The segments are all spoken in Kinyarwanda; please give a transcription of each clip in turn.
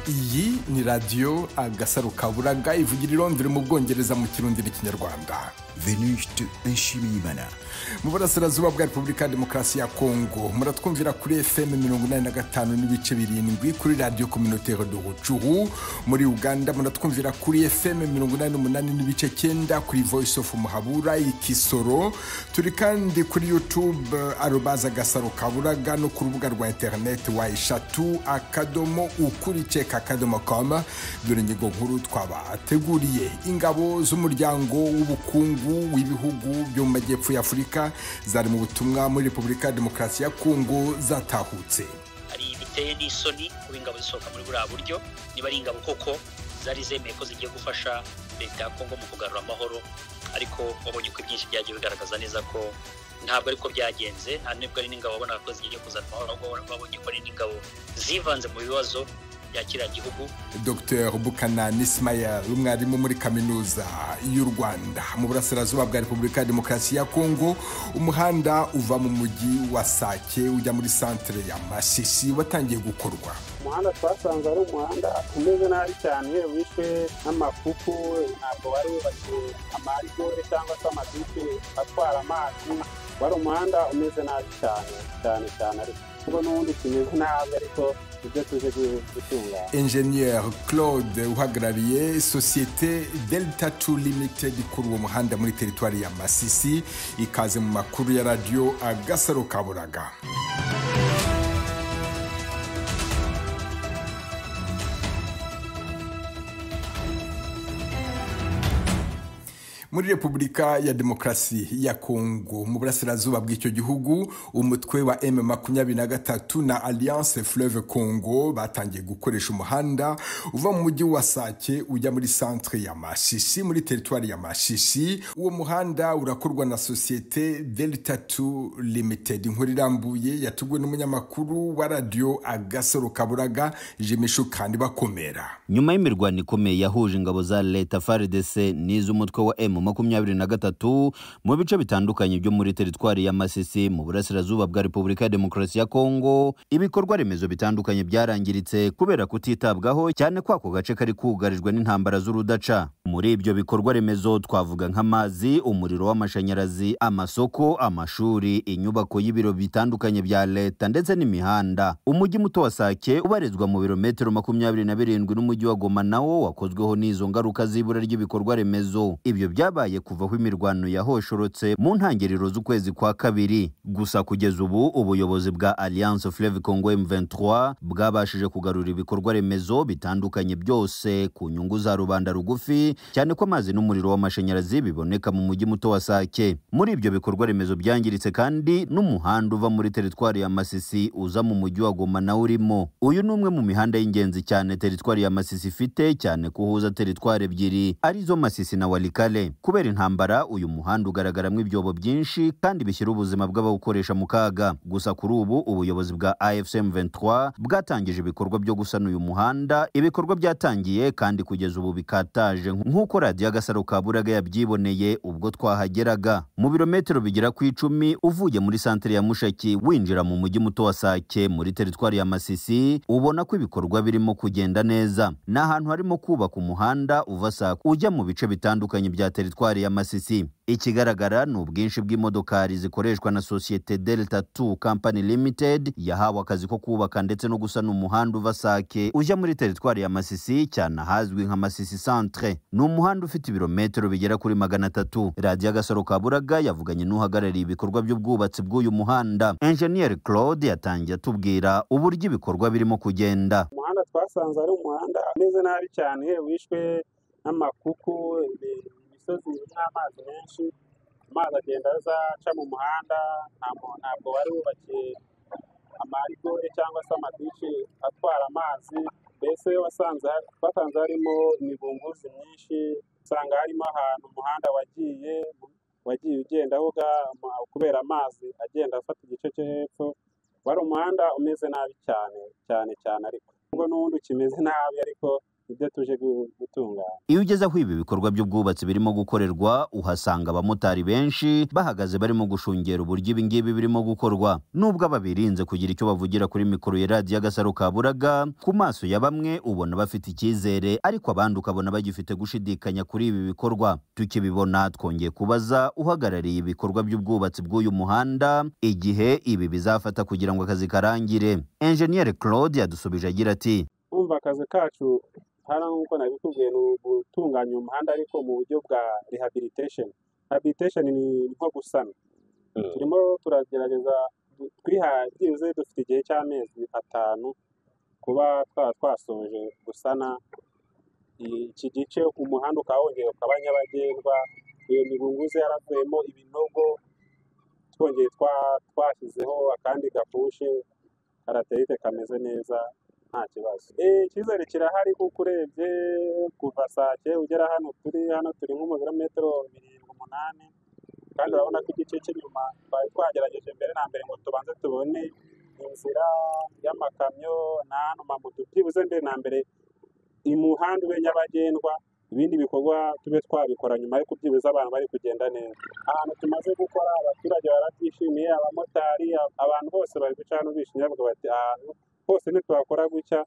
Iyi ni radio Agasaro Kaburaga ivugira i Londres mu Bwongereza mu Kirundi n'Ikinyarwanda. Venuste Nshimiyimana. Mu burasirazuba bwa Repubulika ya Demokarasi ya Kongo muratwumvira kuri FM 85 n'ibice 7 kuri Radio Communautaire de Ruchuru. Muri Uganda muratwumvira kuri FM 88 n'ibice 9 kuri Voice of Muhabura Ikisoro. Turi kandi kuri YouTube @Agasaro Kaburaga no ku rubuga rwa internet wa eshatu akadomo ukuricheka.com. Dore ingingo nkuru twabateguriye. Ingabo z'umuryango w'ubukungu w'ibihugu byo mu majyepfo ya Afurika zari mu butumwa muri Repubulika ya Demokarasi ya Kongo zatahutse. Ari biteye n'isoni ku ingabo zisohoka muri buriya buryo, niba ari ingabo koko zari zemeye ko zigiye gufasha leta ya Kongo mu kugarura amahoro, ariko babonye ko byinshi byagiye bigaragaza neza ko ntabwo ariko byagenze. Nta nibwo ari n'ingabo babona ko zigiye kuzana amahoro, ahubwo babonye ko ari n'ingabo zivanze mu bibazo yakira gihugu. Dr Bukanani Ismail, umwarimu muri kaminuza y'u Rwanda mu burasirazuba bwa Repubulika ya Demokarasi ya Kongo, umuhanda uva mu mujyi wa Sake ujya muri centre ya Masisi watangiye gukorwa. Umuhanda twasanze ari umuhanda umeze nabi cyane, wishwe n'amafuku, ntabwo wari wubakiye amarigore cyangwa se amabisi atwara amazi. Wari umuhanda umeze nabi cyane ariko kuba n'ubundi kimeze nabi, ariko ibyo tuje gutunga. Engineer Claude uhagarariye societe Delta 2 Limited kuri uwo muhanda muri teritwari ya Masisi, ikaze mu makuru ya radio Agasaro Kaburaga. Muri Repubulika ya Demokarasi ya Kongo mu burasirazuba bw'icyo gihugu, umutwe wa M23 na Alliance Fleuve Congo batangiye gukoresha umuhanda uva mu mujyi wa Sake ujya muri centre ya Masisi muri teritwari ya Masisi. Uwo muhanda urakorwa na societe Delta 2 Limited. Inkuru irambuye yatugwe n'umunyamakuru wa radio Agasaro Kaburaga Jemishu kandi bakomera. Nyuma y'imirwano ikomeye yahuje ingabo za leta FARDC n'iz'umutwe wa M23 mu bice bitandukanye byo muri teritwari ya Masisi mu burasirazuba bwa Repubulika ya Demokarasi ya Kongo, ibikorwa remezo bitandukanye byarangiritse kubera kutitabwaho cyane kwa ako gace kari kugarijwe n'intambara z'urudaca. Muri ibyo bikorwa remezo twavuga nk'amazi, umuriro w'amashanyarazi, amasoko, amashuri, inyubako y'ibiro bitandukanye bya leta ndetse n'imihanda. Umujyi muto wa Sake ubarizwa mu birometero 27 n'umujyi wa Goma nawo wakozweho n'izo ngaruka z'ibura ry'ibikorwa remezo. Ibyo byabaye kuvaho imirwano yahoshorotse mu ntangiriro z'ukwezi kwa kabiri. Gusa kugeza ubu ubuyobozi bwa Alliance Fleuve Congo M23 bwabashije kugarura ibikorwa remezo bitandukanye byose ku nyungu za rubanda rugufi, cyane ko amazi n'umuriro w'amashanyarazi biboneka mu mujyi muto wa Sake. Muri ibyo bikorwa remezo byangiritse kandi n'umuhanda uva muri teritwari ya Masisi uza mu mujyi wa Goma na urimo. Uyu ni umwe mu mihanda y'ingenzi cyane teritwari ya Masisi ifite, cyane kuhuza teritwari ebyiri arizo Masisi na Walikale. Kubera intambara uyu muhanda ugaragaramo ibyobo byinshi kandi bishyira ubuzima bw'abawukoresha mu kaga. Gusa kuri ubu ubuyobozi bwa AFC M23 bwatangije ibikorwa byo gusana uyu muhanda. Ibikorwa byatangiye kandi kugeza ubu bikataje nk'uko radio Agasaro Kaburaga yabyiboneye ubwo twahageraga. Mu birometero bigera ku 10 uvuye muri centre ya Mushaki winjira mu mujyi muto wa Sake muri teritwari ya Masisi, ubona ko ibikorwa birimo kugenda neza. N'ahantu harimo kubaka umuhanda uva Sake ujya mu bice bitandukanye bya teritwari ya Masisi. Ikigaragara ni ubwinshi bw'imodokari zikoreshwa na societe Delta 2 Company Limited yahawe akazi ko kubaka ndetse no gusana umuhanda uva Sake ujya muri teritwari ya Masisi, cyane ahazwi nka Masisi Centre. Ni umuhanda ufite ibirometero bigera kuri 300. Radio Agasaro Kaburaga yavuganye n'uhagarariye ibikorwa by'ubwubatsi bw'uyu muhanda. Engineer Claude yatangiye atubwira uburyo ibikorwa birimo kugenda. Umuhanda twasanze ari umuhanda umeze nabi cyane, wishwe n'amakuku, imisozi n'amazi menshi. Amazi agenda azaca mu muhanda, ntabwo wari wubakiye amarigore cyangwa se amadishi atwara amazi. Mbese basanze harimo imibunguzi myinshi, usanga harimo ahantu umuhanda wagiye ugenda hoga kubera amazi agenda afata igice cyo hepfo. Wari umuhanda umeze nabi cyane ariko ngo n'ubundi kimeze nabi, ariko ibyo tuje gutunganya. Iyo ugeze aho ibi bikorwa by'ubwubatsi birimo gukorerwa uhasanga abamotari benshi bahagaze barimo gushungera uburyo ibi ngibi birimo gukorwa. Nubwo ababirinze kugira icyo bavugira kuri mikoro ya radiyo Agasaro Kaburaga, ku maso ya bamwe ubona bafite icyizere ariko abandi ukabona bagifite gushidikanya kuri ibi bikorwa. Tukibibona twongeye kubaza uhagarariye ibikorwa by'ubwubatsi bw'uyu muhanda igihe ibi bizafata kugira ngo akazi karangire. Engineer Claude yadusubije agira ati, umva akazi kacu hano nk'uko nabikubwiye ni ugutunganya umuhanda ariko mu buryo bwa rehabilitation. Rehabilitation ni nko gusana. Turimo turagerageza byibuze dufite igihe cy'amezi 5 kuba twasoje gusana iki gice. Umuhanda ukawongera ukaba nyabagendwa, iyo migunguzi yaravuyemo ibinogo, twongeye twashyizeho akandi gapushe karaterite kameze neza nta kibazo. Icyizere kirahari kuko urebye kuva saa 9 ugera hano turi nko mu birometero 7-8, kandi urabona ko igice cy'inyuma twari twagerageje mbere na mbere ngo tubanze tubone inzira y'amakamyo n'ano mamoto, byibuze mbere na mbere umuhanda ube nyabagendwa, ibindi bikorwa tube twabikora nyuma yo kubyibuza abantu bari kugenda neza. Ahantu tumaze gukora abaturage barabyishimiye, abamotari, abantu bose bari guca hano bishimye bavuga bati ahantu hose ntitwakora gutya.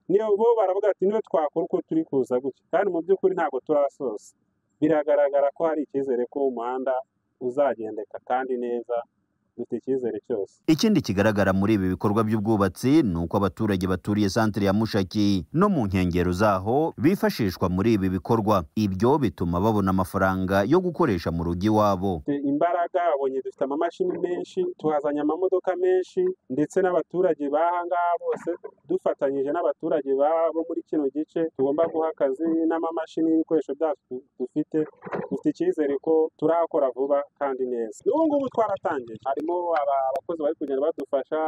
Niyo bo baravuga ati niyo twakora uko turi kuza gutya, kandi mu by'ukuri ntabwo turasoza. Biragaragara ko hari icyizere ko umuhanda uzagendeka kandi neza, dufite icyizere cyose. Ikindi kigaragara muri ibi bikorwa by'ubwubatsi ni uko abaturage baturiye santere ya Mushaki no mu nkengero zaho bifashishwa muri ibi bikorwa. Ibyo bituma babona amafaranga yo gukoresha mu rugo iwabo. Imbaraga abonye dufite amamashini menshi, tuhazanye amamodoka menshi, ndetse n'abaturage bahangaha bose dufatanyije n'abaturage bo muri kino gice tugomba guha akazi n'amamashini n'ibikoresho byacu dufite icyizere ko turakora vuba kandi neza. N'ubu ngubu twaratangiye, harimo abakozi bari kugenda badufasha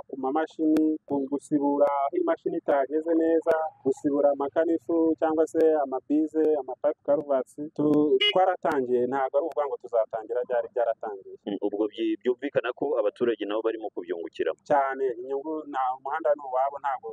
ku mamashini, gusibura aho imashini itageze neza, gusibura amakanifu cyangwa se amabize, amapipe karuvatsi. Twaratangiye, ntabwo ari ukuvuga ngo tuzatangira, byaratangiye. Ubwo byumvikana ko abaturage nabo barimo kubyungukira cyane. Inyungu umuhanda ni uwabo, ntabwo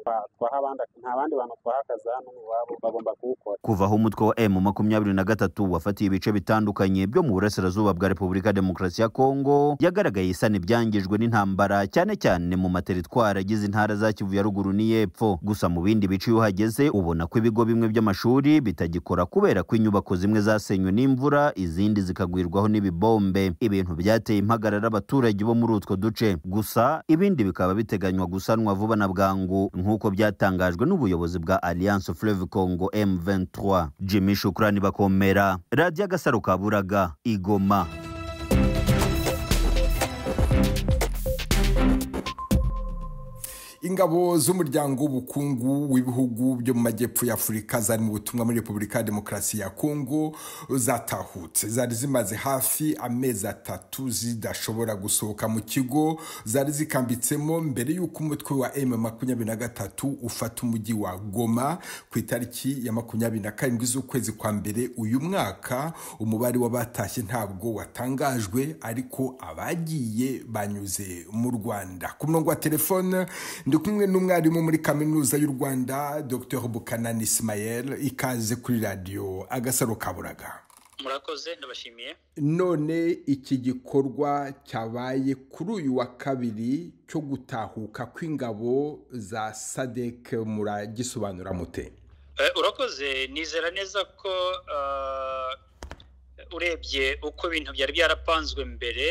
nta bandi bantu twaha akazi, hano ni uwabo, bagomba kuwukora. Kuva aho umutwe wa M23 wafatiye ibice bitandukanye byo mu burasirazuba bwa Repubulika Demokarasi ya Kongo, yagaragaye isana ibyangijwe n'intambara cyane cyane mu materitwari agize intara za Kivu ya ruguru n'iyepfo. Gusa mu bindi bice iyo uhageze ubona ko ibigo bimwe by'amashuri bitagikora kubera ko inyubako zimwe zasenywe n'imvura, izindi zikagwirwaho n'ibibombe. Ibintu byateye impagarara abaturage bo muri utwo duce. Gusa ibindi bikaba biteganywa gusanwa vuba na bwangu nk'uko byatangajwe n'ubuyobozi bwa Alliance Fleuve Congo M23. Jimmy Shukrani Bakomera, Radio Agasaro Kaburaga, Igoma. Ingabo z'umuryango w'ubukungu w'ibihugu byo mu majyepfo ya Afurika zari mu butumwa muri Repubulika ya Demokarasi ya Kongo zatahutse. Zari zimaze hafi amezi 3 zidashobora gusohoka mu kigo zari zikambitsemo mbere y'uko umutwe wa M23 ufata umujyi wa Goma ku itariki ya 27 z'ukwezi kwa mbere uyu mwaka. Umubare w'abatashye ntabwo watangajwe, ariko abagiye banyuze mu Rwanda. Ku murongo wa telefone ndi kumwe n'umwarimu muri kaminuza y'u Rwanda, Dr Bukanani Ismael. Ikaze kuri Radio Agasaro Kaburaga. Murakoze, ndabashimiye. None iki gikorwa cyabaye kuri uyu wa kabiri cyo gutahuka kw'ingabo za SADC muragisobanura mute? Urakoze, nizera neza ko urebye uko ibintu byari byarapanzwe mbere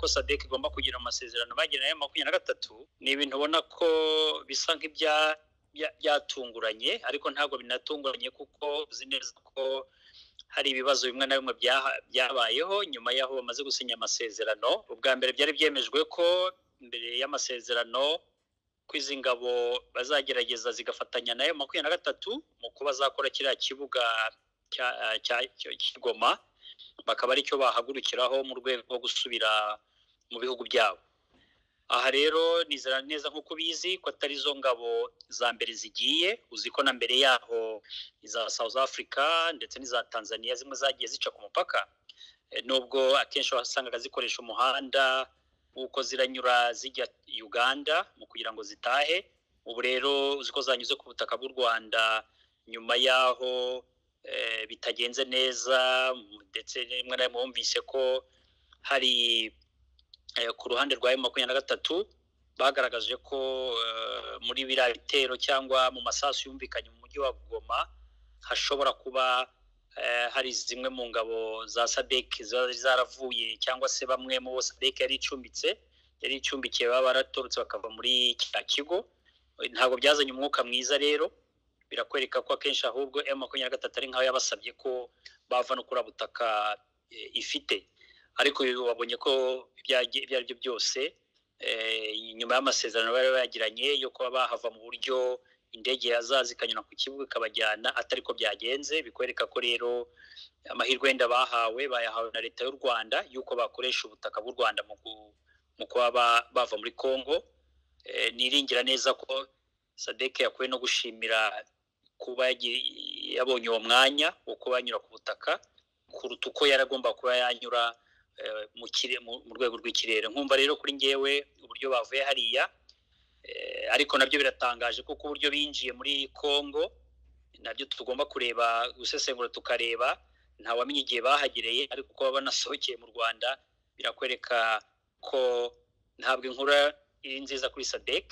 ko SADC igomba kugira amasezerano bagirana ya 23, ni ibintu ubona ko bisa nk'ibyatunguranye, ariko ntabwo binatunguranye kuko uzi neza ko hari ibibazo bimwe na bimwe byabayeho nyuma y'aho bamaze gusinya amasezerano. Ubwa mbere byari byemejwe ko mbere y'amasezerano ko izi ngabo bazagerageza zigafatanya nayo 23 mu kuba zakora kiriya kibuga cya Goma, bakaba ari cyo bahagurukiraho mu rwego rwo gusubira mu bihugu byabo. Aha rero nizera neza nk'uko bizi ko atari zo ngabo za mbere zigiye, uzi ko na mbere yaho iza South Africa ndetse n'iza Tanzania zimwe zagiye zica ku mupaka, nubwo akenshi wasangaga zikoresha umuhanda uko ziranyura zijya Uganda mu kugira ngo zitahe. Ubu rero uzi ko zanyuze ku butaka bw'u Rwanda nyuma yaho bitagenze neza ndetse rimwe na rimwe mwumvise ko hari ku ruhande rwa M23 bagaragaje ko muri biriya bitero cyangwa mu masasu yumvikanye mu mujyi wa Goma hashobora kuba hari zimwe mu ngabo za SADC zaravuye cyangwa se bamwe mu bo SADC yari icumbikiye baba baratorotse bakava muri kiriya kigo. Ntabwo byazanye umwuka mwiza rero, birakwereka ko akenshi ahubwo M23 ari nkaho yabasabye ko bava no kuri butaka ifite. Ariko wabonye ko ibyo ari byo byose nyuma y'amasezerano bari bagiranye yo kuba bahava mu buryo indege yazaza ikanyura ku kibuga ikabajyana atari ko byagenze. Bikwereka ko rero amahirwe yenda bahawe na leta y'u Rwanda yuko bakoresha ubutaka bw'u Rwanda mu kuba bava muri Congo. Niringira neza ko SADC yakwiye no gushimira kuba yabonye uwo mwanya wo kuba yanyura ku butaka kuruta uko yaragomba kuba yanyura mu rwego rw'ikirere. Nkumva rero kuri ngewe uburyo bavuye hariya, ariko nabyo biratangaje kuko uburyo binjiye muri Congo nabyo tugomba kureba gusesengura tukareba. Nta wamenye igihe bahagereye, ariko kuba banasohokeye mu Rwanda birakwereka ko ntabwo inkura iri nziza kuri SADC.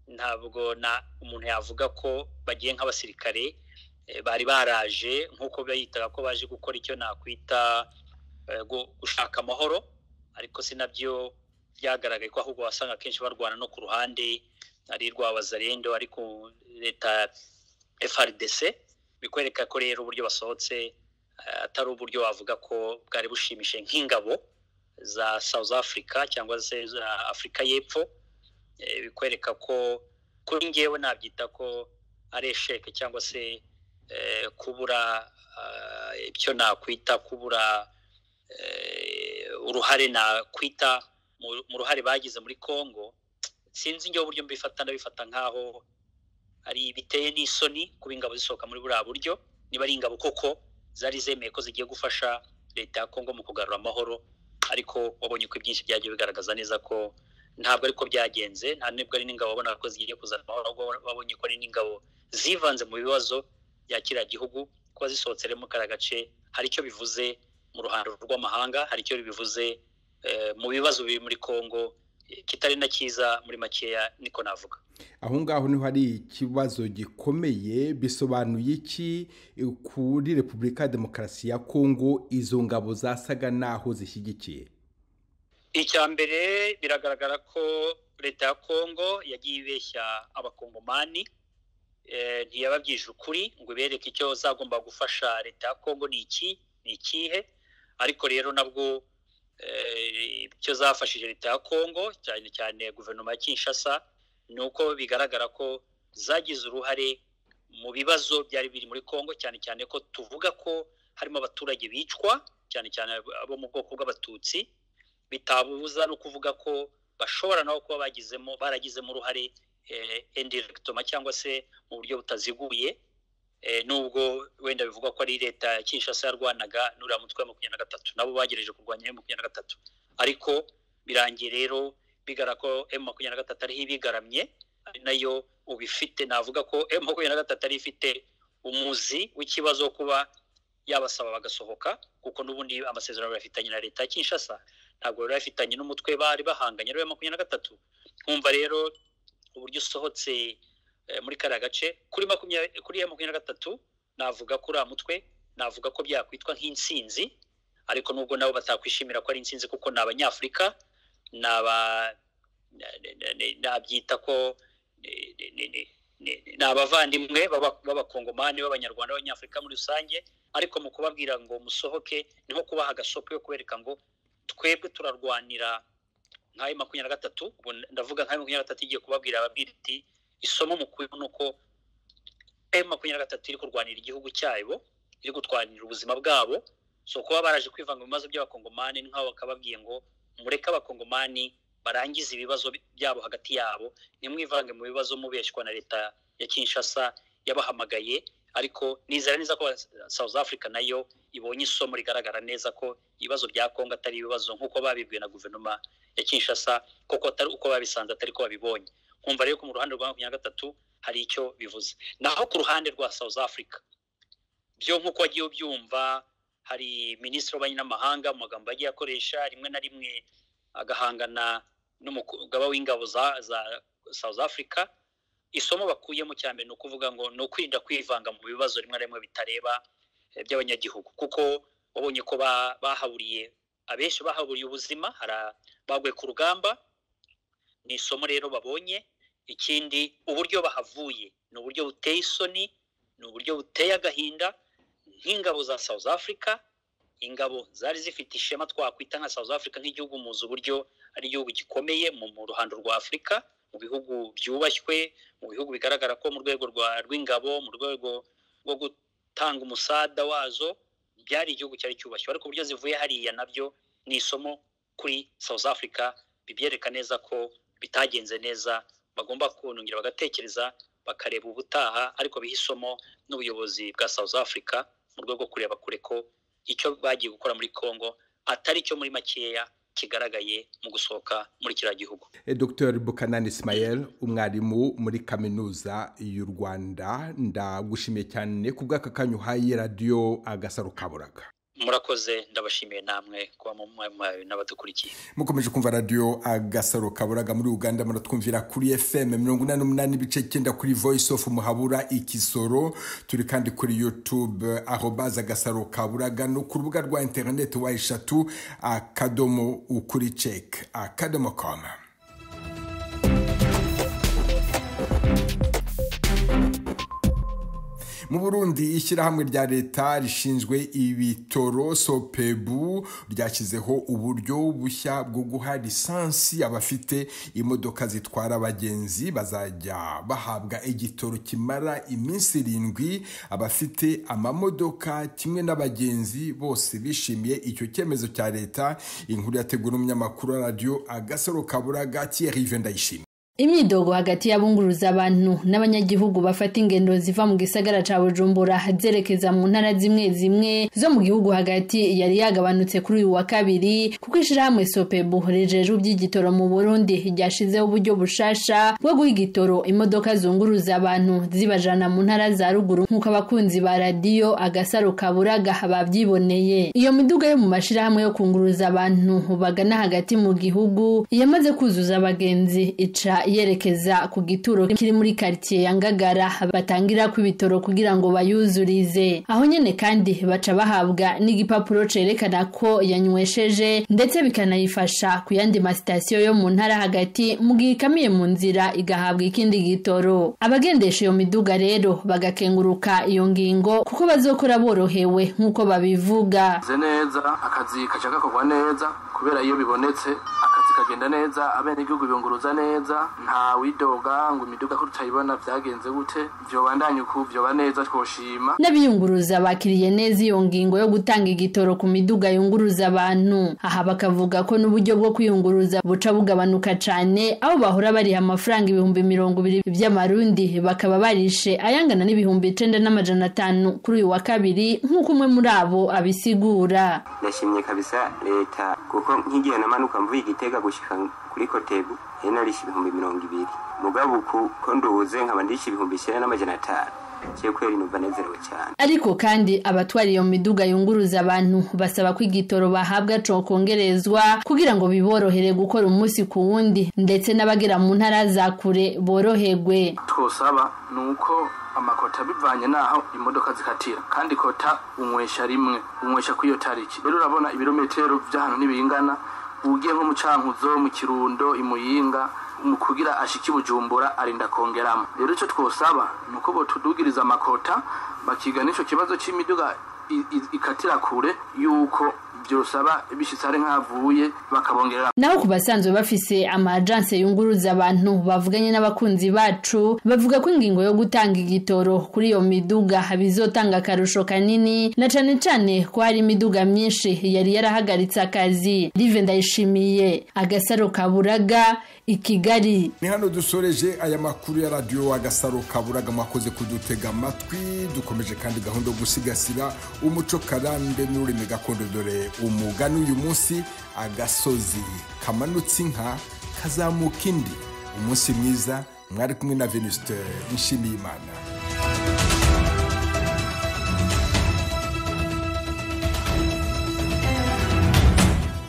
Ntabwo umuntu yavuga ko bagiye nk'abasirikare bari baraje nk'uko bayitaga ko baje gukora icyo nakwita gushaka amahoro, ariko sinabyo byagaragaye ko ahubwo wasanga akenshi barwana no ku ruhande ari rwa Wazalendo ariko leta FRDC. Bikwereka ko rero uburyo basohotse atari uburyo wavuga ko bwari bushimishe nk'ingabo za South Africa cyangwa se za Afrika y'Epfo. Bikwereka ko kuri ngewe nabyita ko ari esheke cyangwa se kubura icyo nakwita kubura uruhare nakwita mu ruhare bagize muri Congo. Sinzi njye uburyo mbifata nkaho ari biteye n'isoni kuba ingabo zisohoka muri buriya buryo, niba ari ingabo koko zari zemeye ko zigiye gufasha leta ya Congo mu kugarura amahoro. Ariko wabonye ko ibyinshi byagiye bigaragaza neza ko ntabwo ariko byagenze. Nta nibwo ari n'ingabo babona ko zigiye kuzana amahoro, babonye ko ari n'ingabo zivanze mu bibazo bya kiriya gihugu. Kuba zisohotse rero mu kariya gace hari icyo bivuze mu ruhando rw'amahanga, hari icyo bivuze mu bibazo biri muri Congo kitari na cyiza muri makeya, niko navuga. Aho ngaho niho hari ikibazo gikomeye. Bisobanuye iki kuri Repubulika ya Demokarasi ya Congo izo ngabo zasaga naho zishyigikiye? Icya mbere biragaragara ko leta ya Congo yagiye ibeshya abakongomani, ntiyababwije ukuri ngo ibereke icyo zagomba gufasha leta ya Congo ni ikihe. Ariko rero nabwo icyo zafashije leta ya Congo cyane cyane guverinoma ya Kinshasa ni uko bigaragara ko zagize uruhare mu bibazo byari biri muri Congo, cyane cyane ko tuvuga ko harimo abaturage bicwa cyane cyane abo mu bwoko bw'abatutsi. Bitabuza no kuvuga ko bashobora nabo kuba baragizemo uruhare indirectement cyangwa se mu buryo butaziguye, nubwo wenda bivuga ko ari leta ya Kinshasa yarwanaga n'uriya mutwe wa 23 nabo bagerageje kurwanya M23. Ariko birangiye rero bigara ko M23 ari ibigaramye, nayo ubifite. Navuga ko M23 ari ifite umuzi w'ikibazo kuba yabasaba bagasohoka, kuko n'ubundi amasezerano bafitanye na leta ya Kinshasa ntabwo bari bafitanye n'umutwe bari bahanganye rero M23. Nkumva rero uburyo usohotse muri kariya gace kuri M23 navuga ko uriya mutwe navuga ko byakwitwa nk'insinzi, ariko nubwo nabo batakwishimira ko ari insinzi kuko ni Abanyafurika, nabyita ko ni abavandimwe b'abakongomani b'abanyarwanda b'abanyafurika muri rusange. Ariko mu kubabwira ngo musohoke ni nko kubaha agasopo yo kubereka ngo twebwe turarwanira nka M23. Ndavuga nka M23 igiye kubabwira iti isomo mukuru nuko M23 iri kurwanira igihugu cyabo, iri gutwanira ubuzima bwabo. So kuba baraje kwivanga mu bibazo by'abakongomani nkaho bakababwiye ngo mureke abakongomani barangiza ibibazo byabo hagati yabo, nimwivange mu bibazo mubeshywa na leta ya Kinshasa yabahamagaye. Ariko nizera neza ko South Africa nayo ibonye isomo rigaragara neza ko ibibazo bya Congo atari ibibazo nk'uko babibwiwe na guverinoma ya Kinshasa, koko atari uko babisanze atari ko babibonye. Nkumva rero ko mu ruhande rwa 23 hari icyo bivuze. Naho ku ruhande rwa South Africa byo nk'uko wagiye ubyumva, hari minisitiri w'abanyamahanga mu magambo yagiye akoresha rimwe na rimwe agahangana n'umugaba w'ingabo za South Africa. Isomo bakuyemo cyane ni ukuvuga ngo ni ukwirinda kwivanga mu bibazo rimwe na rimwe bitareba by'abanyagihugu, kuko babonye ko bahaburiye abenshi bahaburiye ubuzima, baguye ku rugamba. Ni isomo rero babonye. Ikindi, uburyo bahavuye ni uburyo buteye isoni, ni uburyo buteye agahinda. Nk'ingabo za South Africa, ingabo zari zifite ishema twakwita nka South Africa nk'igihugu muzi uburyo ari igihugu gikomeye mu ruhando rwa Afrika, mu bihugu byubashywe, mu bihugu bigaragara ko mu rwego rw'ingabo, mu rwego rwo gutanga umusada wazo byari igihugu cyari cyubashywe. Ariko uburyo zivuye hariya nabyo ni isomo kuri South Africa, bibyereka neza ko bitagenze neza. Bagomba kunungira bagatekereza bakareba ubutaha, ariko bihisomo n'ubuyobozi bwa South Africa mu rwego kureba kure ko icyo bagiye gukora muri Congo atari cyo muri makeya kigaragaye mu gusohoka muri kiriya gihugu. Dr. Bukanani Ismael, umwarimu muri kaminuza y'u Rwanda, ndagushimiye cyane ku bw'aka kanya uhaye Radio Agasaro Kaburaga. Murakoze, ndabashimiye namwe kuba mwawe n'abadukurikiye. Mukomeje kumva Radio Agasaro Kaburaga. Muri Uganda muratwumvira kuri FM 88.9 kuri Voice of Muhabura Ikisoro. Turi kandi kuri YouTube @Agasaro Kaburaga, no ku rubuga rwa internet wa eshatu akadomo ukuri check akadomo.com. Mu Burundi, ishyirahamwe rya leta rishinzwe ibitoro Sopebu ryashyizeho uburyo bushya bwo guha lisansi abafite imodoka zitwara abagenzi. Bazajya bahabwa igitoro kimara iminsi 7. Abafite amamodoka kimwe n'abagenzi bose bishimiye icyo cyemezo cya leta. Inkuru yateguwe n'umunyamakuru wa Radio Agasaro Kaburaga Thierry Vendayishimye. Imyidogo hagati y'abunguruza abantu n'abanyagihugu bafata ingendo ziva mu gisagara ca Bujumbura zerekeza mu ntara zimwe zo mu gihugu hagati yari yagabanutse kuri uyu wa kabiri, kuko ishirahamwe Sopebu rijeje iby'igitoro mu Burundi ryashizeho uburyo bushasha bwo guha igitoro imodoka zunguruza abantu zibajana mu ntara za ruguru, nk'uko abakunzi ba Radio Agasaro Kaburaga bavyiboneye. Iyo miduga yo mu mashirahamwe yo kunguruza abantu bagana hagati mu gihugu yamaze kuzuza abagenzi ica yerekeza ku gituro kiri muri quartier ya Ngagara batangira kw'ibitoro kugira ngo bayuzurize. Aho nyene kandi baca bahabwa n'igipapuro cerekana ko yanywesheje, ndetse bikanayifasha ku yandi masitasiyo yo mu ntara hagati mu gihe ikamiye mu nzira igahabwa ikindi gitoro. Abagendesha iyo miduga rero bagakenguruka iyo ngingo kuko bazokora borohewe nk'uko babivuga. Neza akazi kaca gakorwa neza kubera iyo bibonetse akazi kagenda neza, abene igihugu biyunguruza neza, nta widoga ngo imiduga ko tutayibona vyagenze gute. Byo bandanye uko byo baneza twoshima. N'abiyunguruza bakiriye neza iyo ngingo yo gutanga igitoro ku miduga yunguruza abantu. Aha bakavuga ko n'uburyo bwo kwiyunguruza buca bugabanuka cane, aho bahora bari amafaranga 220 by'amarundi bakaba barishe ayangana n'ibihumbi 9,500 kuri uyu wa kabiri, nk'uko umwe muri abo abisigura. Ndashimye kabisa leta kuko nk'igihe namanuka mvuye Igitega gushika kuri Kotebu narishi 220 mugabo ko nduze nkaba ndishi 9,500. Kweli nubanezerewe cyane. Ariko kandi abatwari iyo miduga yunguruza abantu basaba ko igitoro bahabwa cyo kongerezwa kugira ngo biborohere gukora umunsi ku wundi, ndetse n'abagera mu ntara za kure boroherwe. Twosaba nuko amakota bivanye naho imodoka zikatira, kandi kota unywesha rimwe, unywesha kwiyo tariki. Rero urabona ibirometero by'ahantu nibingana, ugiye nko mu Cankuzo, mu Kirundo, imuyinga, kugira ashiki Bujumbura arinda kongeramo. Rero cyo twosaba nuko botudugiriza amakota bakiga nico kibazo c'imiduga ikatira kure yuko byosaba bishitsare nkavuye bakabongerera. Naho kubasanzwe bafise ama agence yunguruza abantu bavuganye n'abakunzi bacu bavuga ko ingingo yo gutanga igitoro kuri iyo miduga bizotanga karusho kanini, na cane ko hari imiduga myinshi yari yarahagaritse akazi. Live Ndayishimiye, Agasaro Kaburaga, Ikigali. Ni hano dusoreje aya makuru ya Radio Agasaro Kaburaga. Mwakoze kudutega amatwi. Dukomeje kandi gahunda gusigasira umuco karande n'ururimi gakondo. Dore umugani uyu munsi: agasozi kamanutse inka kazamuka indi. Umunsi mwiza mwari kumwe na Venuste Nshimiyimana.